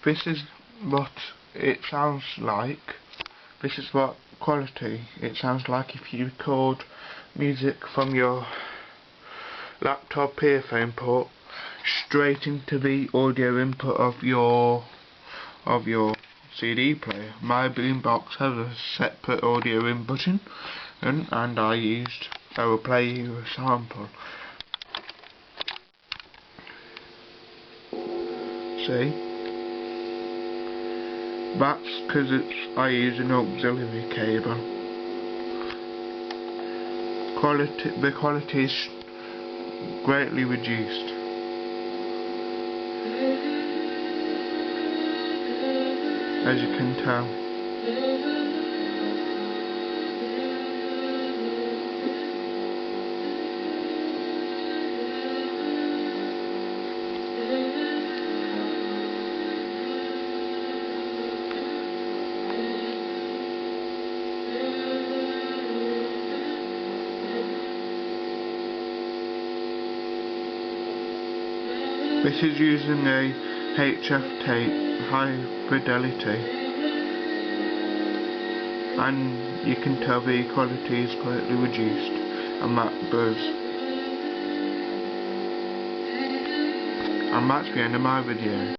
This is what it sounds like. This is what quality it sounds like if you record music from your laptop earphone port straight into the audio input of your CD player. My boombox has a separate audio in button, and I will play you a sample. See? That's because I use an auxiliary cable. The quality is greatly reduced. As you can tell. This is using a HF tape, high fidelity, and you can tell the quality is greatly reduced, and that buzz. And that's the end of my video.